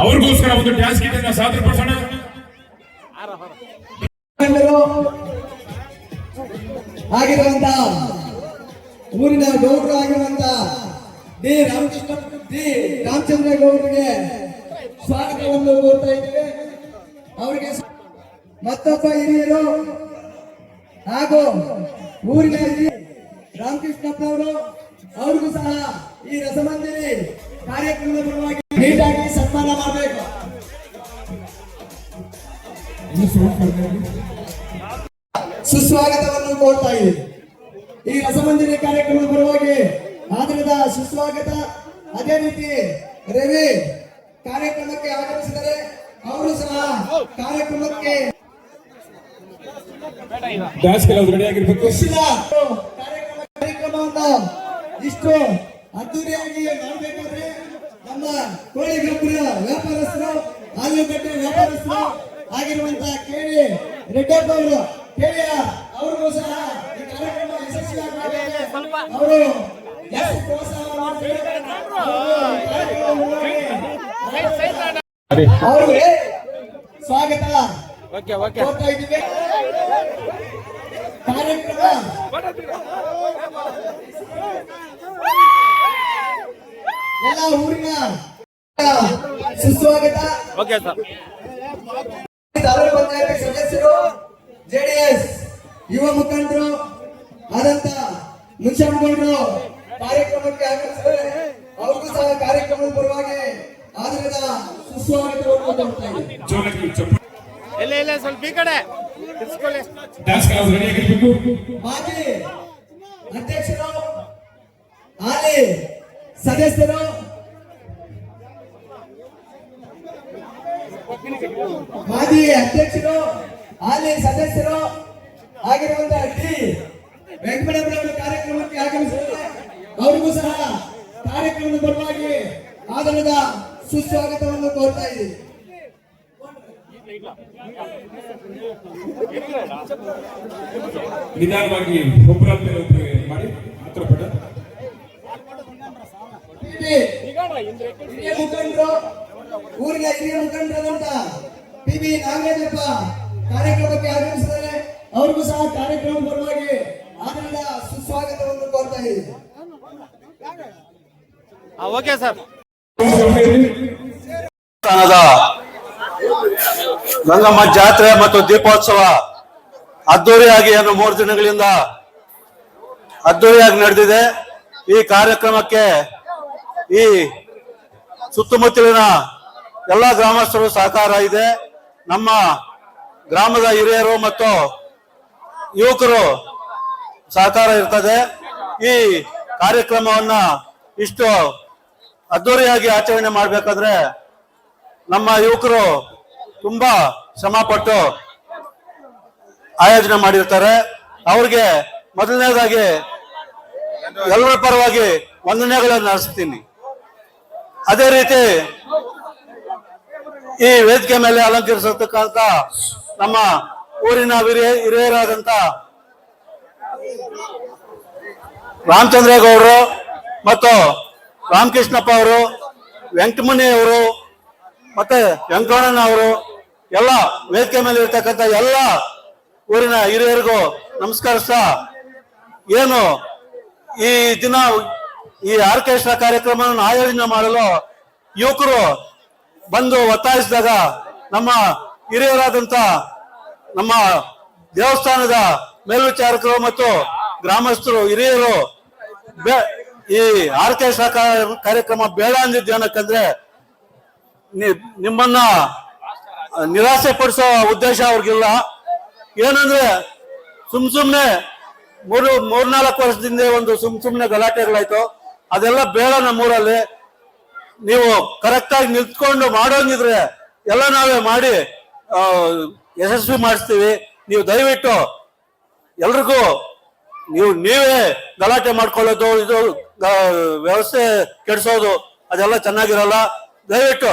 ಅವ್ರಿಗೋಸ್ಕರ ಒಂದು ಡ್ಯಾನ್ಸ್ ಗೀತೆ ಸಾದರಪಡಿಸೋಣ. ಆಗಿರುವಂತ ಊರಿನ ಗೌಡರು ಆಗಿರುವಂತ ಡಿ ರಾಮಚಂದ್ರ ಗೌಡರಿಗೆ ಸ್ವಾಗತವನ್ನು ಕೋರ್ತಾ ಇದ್ದೇವೆ. ಅವರಿಗೆ ಮತ್ತೊಬ್ಬ ಹಿರಿಯರು ಹಾಗೂ ಊರಿನ ರಾಮಕೃಷ್ಣಪ್ಪನವರು ಅವ್ರಿಗೂ ಸಹ ಈ ರಸಮಂದಿರಿ ಕಾರ್ಯಕ್ರಮದ ಪರವಾಗಿ ನೀಟಾಗಿ ಸನ್ಮಾನ ಮಾಡಬೇಕು. ಸುಸ್ವಾಗತವನ್ನು ಕೋರ್ತಾ ಇದೆ. ಈ ರಸಮಂದಿರಿ ಕಾರ್ಯಕ್ರಮದ ಪರವಾಗಿ ಆದರದ ಸುಸ್ವಾಗತ. ಅದೇ ರೀತಿ ರವಿ ಕಾರ್ಯಕ್ರಮಕ್ಕೆ ಆಗಮಿಸಿದರೆ ಅವರು ಸಹ ಕಾರ್ಯಕ್ರಮಕ್ಕೆ ಕಾರ್ಯಕ್ರಮವನ್ನು ಇಷ್ಟು ಅದ್ದೂರಿಯಾಗಿ ಮಾಡಬೇಕಾದ್ರೆ ನಮ್ಮ ಕೋಳಿಗೊಬ್ಬರ ವ್ಯಾಪಾರಸ್ಥರು, ಆಲೂಗಡ್ಡೆ ವ್ಯಾಪಾರಸ್ಥರು ಆಗಿರುವಂತಹ ಕೆವಿ ರೆಡ್ಡಪ್ಪ ಅವರು ಅವ್ರಿಗೂ ಸಹ ಈ ಕಾರ್ಯಕ್ರಮ ಯಶಸ್ವಿಯಾಗಿ ಅವರು ಅವ್ರಿಗೆ ಸ್ವಾಗತ ಕೋರ್ತಾ ಇದ್ದೀವಿ. ಕಾರ್ಯಕ್ರಮ ಎಲ್ಲ ಊರಿನ ಸುಸ್ವಾಗತ. ತಾಲೂಕು ಪಂಚಾಯತ್ ಸದಸ್ಯರು, ಜೆಡಿಎಸ್ ಯುವ ಮುಖಂಡರು ಆದಂತ ಮುನ್ಷಾಮಗೌಡರು ಕಾರ್ಯಕ್ರಮಕ್ಕೆ ಆಗಮಿಸಿದರೆ ಅವ್ರಿಗೂ ಸಹ ಕಾರ್ಯಕ್ರಮದ ಪರವಾಗಿ ಆದರದ ಸುಸ್ವಾಗತವನ್ನು ಕೊಡ್ತಾ ಇದ್ದೀವಿ. ಸ್ವಲ್ಪ ಈ ಕಡೆ ಮಾಜಿ ಅಧ್ಯಕ್ಷರು, ಹಾಲಿ ಸದಸ್ಯರು, ಮಾಜಿ ಅಧ್ಯಕ್ಷರು, ಹಾಲಿ ಸದಸ್ಯರು ಆಗಿರುವಂತಹ ಡಿ ವೆಂಕಟೇಶ್ವರ ಕಾರ್ಯಕ್ರಮಕ್ಕೆ ಆಗಮಿಸಿದ್ದಾರೆ. ಅವರಿಗೂ ಸಹ ಕಾರ್ಯಕ್ರಮದ ಪರವಾಗಿ ಆದರದ ಸುಸ್ವಾಗತವನ್ನು ಕೋರ್ತಾ ಇದ್ದೀವಿ. ನಿಧಾನವಾಗಿ ಒಬ್ಬರ ಮಾಡಿ ಹತ್ರಪಟ್ಟ ಹಿರಿಯ ಮುಖಂಡರು, ಊರಿನ ಹಿರಿಯ ಮುಖಂಡರಾದಂತ ಪಿ.ಬಿ. ನಾಗರಾಜಪ್ಪ ಕಾರ್ಯಕ್ರಮಕ್ಕೆ ಆಗಮಿಸಿದರೆ ಅವ್ರಿಗೂ ಸಹ ಕಾರ್ಯಕ್ರಮದ ಪರವಾಗಿ ಆದರದ ಸುಸ್ವಾಗತವನ್ನು ಕೋರ್ತಾ ಇದ್ದೀವಿ. Okay sir. ಗಂಗಮ್ಮ ಜಾತ್ರೆ ಮತ್ತು ದೀಪೋತ್ಸವ ಅದ್ದೂರಿಯಾಗಿ 3 ದಿನಗಳಿಂದ ಅದ್ದೂರಿಯಾಗಿ ನಡೆದಿದೆ. ಈ ಕಾರ್ಯಕ್ರಮಕ್ಕೆ ಈ ಸುತ್ತಮುತ್ತಲಿನ ಎಲ್ಲ ಗ್ರಾಮಸ್ಥರು ಸಹಕಾರ ಇದೆ. ನಮ್ಮ ಗ್ರಾಮದ ಹಿರಿಯರು ಮತ್ತು ಯುವಕರು ಸಹಕಾರ ಇರ್ತದೆ. ಈ ಕಾರ್ಯಕ್ರಮವನ್ನ ಇಷ್ಟು ಅದ್ದೂರಿಯಾಗಿ ಆಚರಣೆ ಮಾಡಬೇಕಾದ್ರೆ ನಮ್ಮ ಯುವಕರು ತುಂಬಾ ಶ್ರಮ ಪಟ್ಟು ಆಯೋಜನೆ ಮಾಡಿರ್ತಾರೆ. ಅವ್ರಿಗೆ ಮೊದಲನೇದಾಗಿ ಎಲ್ಲರ ಪರವಾಗಿ ವಂದನೆಗಳನ್ನು ನಡೆಸ್ತೀನಿ. ಅದೇ ರೀತಿ ಈ ವೇದಿಕೆ ಮೇಲೆ ಅಲಂಕರಿಸತಕ್ಕಂತ ನಮ್ಮ ಊರಿನ ಹಿರಿಯರಾದಂತ ರಾಮಚಂದ್ರೇಗೌಡರು ಮತ್ತು ರಾಮಕೃಷ್ಣಪ್ಪ ಅವರು, ವೆಂಕಟಮುನಿ ಅವರು ಮತ್ತೆ ವೆಂಕಟಣ್ಣ ಅವರು, ಎಲ್ಲ ವೇದಿಕೆ ಮೇಲೆ ಇರ್ತಕ್ಕಂಥ ಎಲ್ಲ ಊರಿನ ಹಿರಿಯರಿಗೂ ನಮಸ್ಕರಿಸ್ತಾ, ಏನು ಈ ದಿನ ಈ ಆರ್ಕೆಸ್ಟ್ರಾ ಕಾರ್ಯಕ್ರಮವನ್ನು ಆಯೋಜನೆ ಮಾಡಲು ಯುವಕರು ಬಂದು ಒತ್ತಾಯಿಸಿದಾಗ ನಮ್ಮ ಹಿರಿಯರಾದಂತ ನಮ್ಮ ದೇವಸ್ಥಾನದ ಮೇಲ್ವಿಚಾರಕರು ಮತ್ತು ಗ್ರಾಮಸ್ಥರು ಹಿರಿಯರು ಈ ಆರ್ಕೆಸ್ಟ್ರಾ ಕಾರ್ಯಕ್ರಮ ಬೇಡ ಅಂದಿದ್ದು ಏನಕ್ಕಂದ್ರೆ ನಿಮ್ಮನ್ನ ನಿರಾಸೆ ಪಡಿಸೋ ಉದ್ದೇಶ ಅವ್ರಿಗಿಲ್ಲ. ಏನಂದ್ರೆ ಸುಮ್ನೆ 3-4 ವರ್ಷದಿಂದ ಒಂದು ಸುಮ್ನೆ ಗಲಾಟೆಗಳಾಯ್ತು. ಅದೆಲ್ಲ ಬೇಡ ನಮ್ಮೂರಲ್ಲಿ. ನೀವು ಕರೆಕ್ಟ್ ಆಗಿ ನಿಂತ್ಕೊಂಡು ಮಾಡೋಂಗಿದ್ರೆ ಎಲ್ಲ ನಾವೇ ಮಾಡಿ ಯಶಸ್ವಿ ಮಾಡಿಸ್ತೀವಿ. ನೀವು ದಯವಿಟ್ಟು ಎಲ್ರಿಗೂ ನೀವೇ ಗಲಾಟೆ ಮಾಡ್ಕೊಳ್ಳೋದು, ಇದು ವ್ಯವಸ್ಥೆ ಕೆಡಿಸೋದು ಅದೆಲ್ಲ ಚೆನ್ನಾಗಿರಲ್ಲ. ದಯವಿಟ್ಟು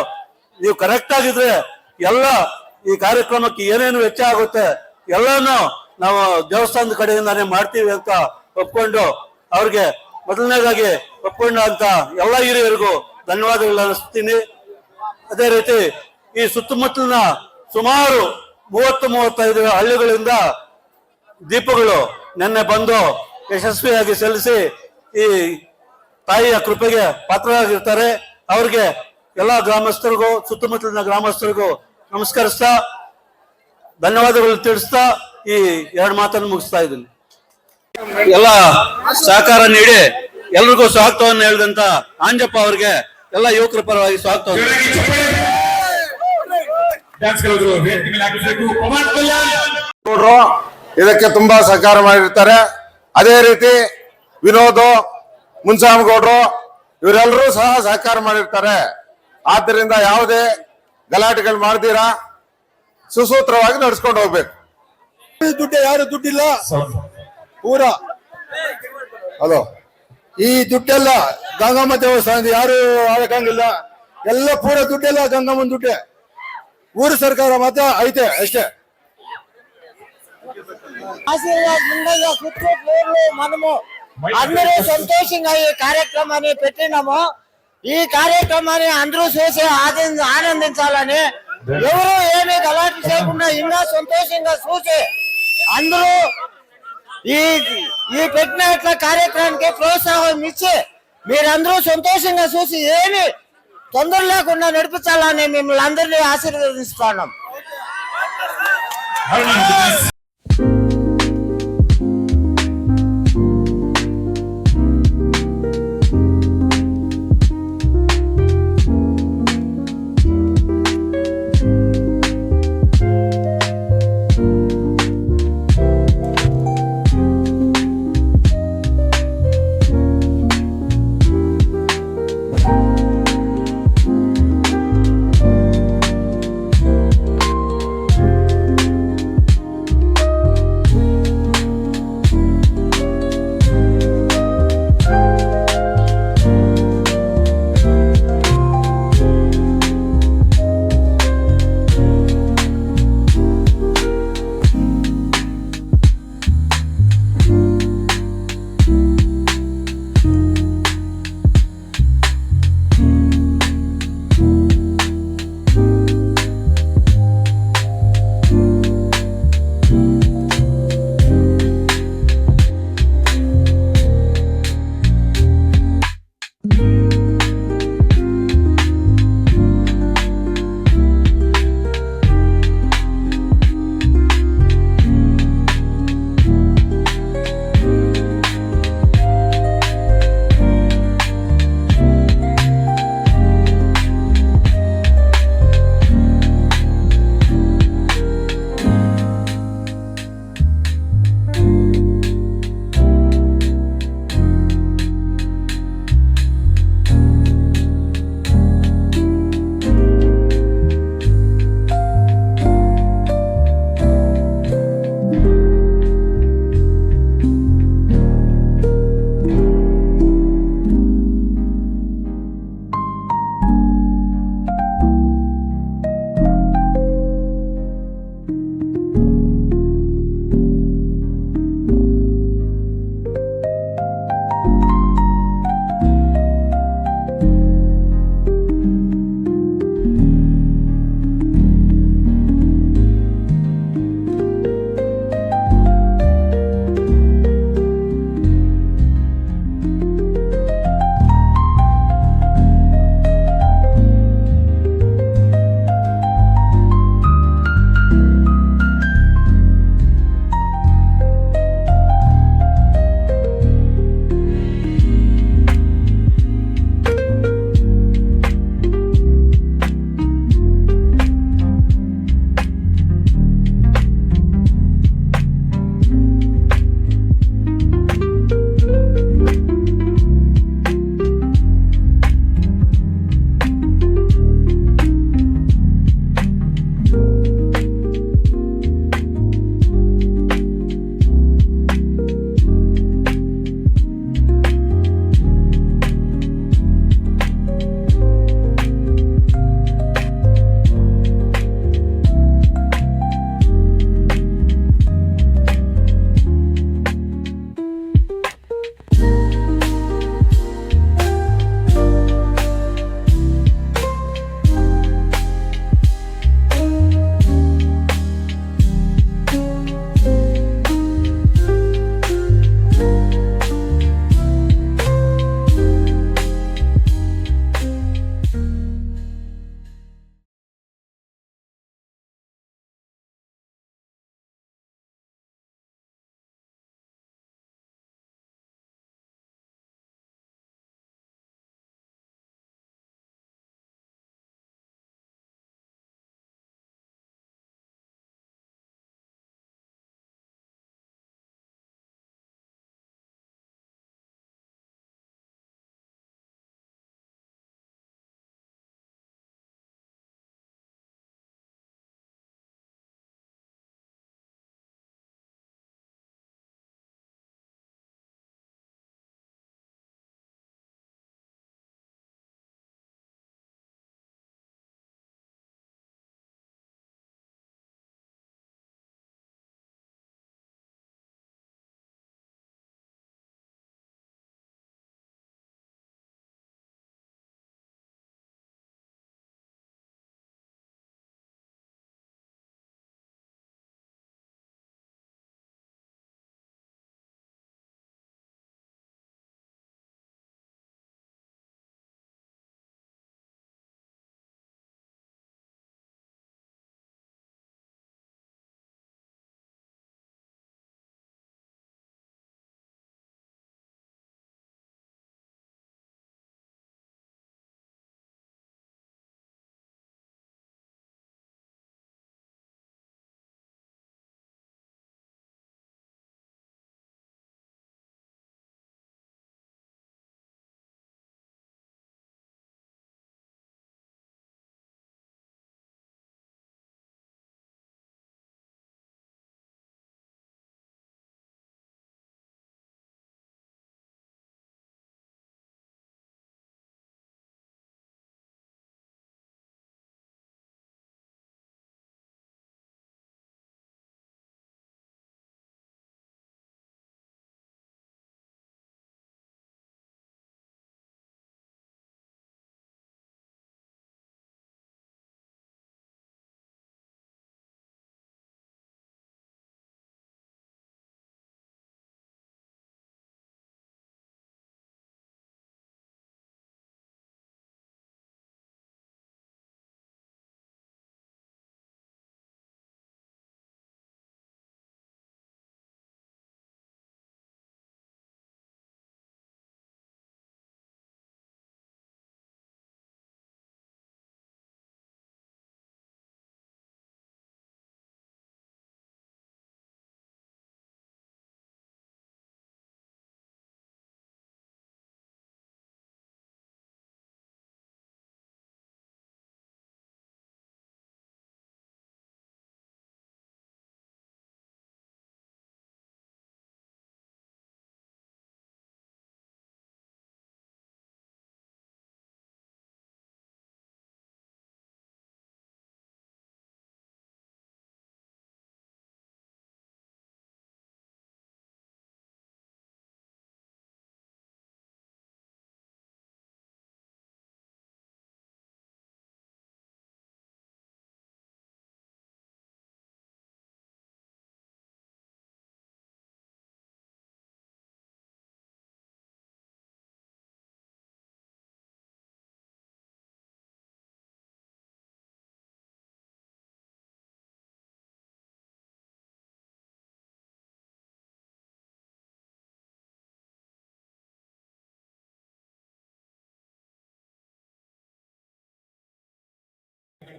ನೀವು ಕರೆಕ್ಟ್ ಆಗಿದ್ರೆ ಎಲ್ಲ ಈ ಕಾರ್ಯಕ್ರಮಕ್ಕೆ ಏನೇನು ವೆಚ್ಚ ಆಗುತ್ತೆ ಎಲ್ಲಾನು ನಾವು ದೇವಸ್ಥಾನದ ಕಡೆಯಿಂದಾನೇ ಮಾಡ್ತೀವಿ ಅಂತ ಒಪ್ಕೊಂಡು ಅವ್ರಿಗೆ ಮೊದಲನೇದಾಗಿ ಒಪ್ಕೊಂಡ ಅಂತ ಎಲ್ಲ ಹಿರಿಯರಿಗೂ ಧನ್ಯವಾದಗಳು ಅನಿಸ್ತೀನಿ. ಅದೇ ರೀತಿ ಈ ಸುತ್ತಮುತ್ತಲಿನ ಸುಮಾರು 30-35 ಹಳ್ಳಿಗಳಿಂದ ದೀಪಗಳು ನಿನ್ನೆ ಬಂದು ಯಶಸ್ವಿಯಾಗಿ ಸಲ್ಲಿಸಿ ಈ ತಾಯಿಯ ಕೃಪೆಗೆ ಪಾತ್ರರಾಗಿರ್ತಾರೆ. ಅವ್ರಿಗೆ ಎಲ್ಲಾ ಗ್ರಾಮಸ್ಥರಿಗೂ ಸುತ್ತಮುತ್ತಲಿನ ಗ್ರಾಮಸ್ಥರಿಗೂ ನಮಸ್ಕರಿಸ್ತಾ ಧನ್ಯವಾದಗಳು ತಿಳಿಸ್ತಾ ಈ 2 ಮಾತನ್ನು ಮುಗಿಸ್ತಾ ಇದ್ದೀನಿ. ಎಲ್ಲ ಸಹಕಾರ ನೀಡಿ ಎಲ್ರಿಗೂ ಸ್ವಾಗತವನ್ನು ಹೇಳಿದಂತ ಆಂಜಪ್ಪ ಅವರಿಗೆ ಎಲ್ಲ ಯುವಕರ ಪರವಾಗಿ ಸ್ವಾಗತವನ್ನು. ಡ್ಯಾನ್ಸ್ ಕಲಾವಿದರು ವೇದಿಕೆ ಮೇಲೆ ಆಗಬೇಕು. ಪವನ್ ಕಲ್ಯಾಣ್ ಗೌಡ್ರು ಇದಕ್ಕೆ ತುಂಬಾ ಸಹಕಾರ ಮಾಡಿರ್ತಾರೆ. ಅದೇ ರೀತಿ ವಿನೋದ್ ಮುನ್ಸಾಮಗೌಡ್ರು ಇವರೆಲ್ಲರೂ ಸಹ ಸಹಕಾರ ಮಾಡಿರ್ತಾರೆ. ಆದ್ದರಿಂದ ಯಾವುದೇ ಗಲಾಟೆಗಳು ಮಾಡ್ತೀರಾ ಸುಸೂತ್ರವಾಗಿ ನಡ್ಸ್ಕೊಂಡು ಹೋಗ್ಬೇಕು. ದುಡ್ಡು ಯಾರು ದುಡ್ಡಿಲ್ಲ ಪೂರ ಹಲೋ ಈ ದುಡ್ಡೆಲ್ಲ ಗಂಗಮ್ಮ ದೇವಸ್ಥಾನದ ಯಾರು ಆಳಕಂಗಿಲ್ಲ. ಎಲ್ಲ ಪೂರ ದುಡ್ಡೆಲ್ಲ ಗಂಗಮ್ಮನ ದುಡ್ಡೆ. ಊರು ಸರ್ಕಾರ ಮಾತ್ರ ಐತೆ అಷ್ಟೇ. ఆశీర్వాదంగా కూర్చోట్లు మనము అందరూ సంతోషంగా ఈ కార్యక్రమాన్ని పెట్టినాము. ఈ కార్యక్రమాన్ని అందరూ చూసి ఆనందించాలని, ఎవరు ఏమీ గలాట్లు చేయకుండా ఇంకా సంతోషంగా చూసి అందరూ ఈ పెట్టిన ఇట్లా కార్యక్రమానికి ప్రోత్సాహం ఇచ్చి మీరందరూ సంతోషంగా చూసి ఏమి తొందర లేకుండా నడిపించాలని మిమ్మల్ని అందరినీ ఆశీర్వదిస్తున్నాం.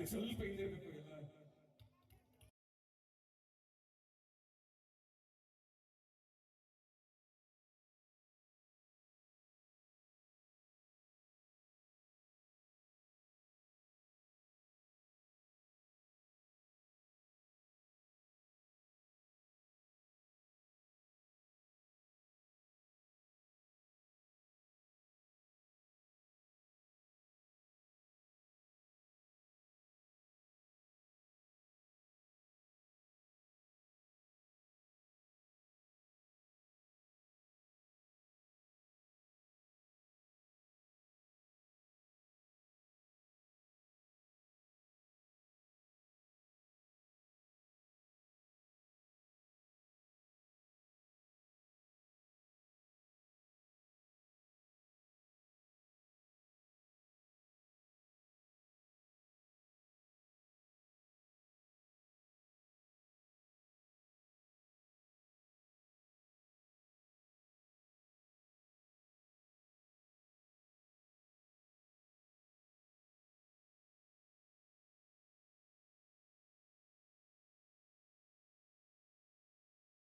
ಸ್ವಲ್ಪ ಹಿಂದಿರ್ಬೇಕು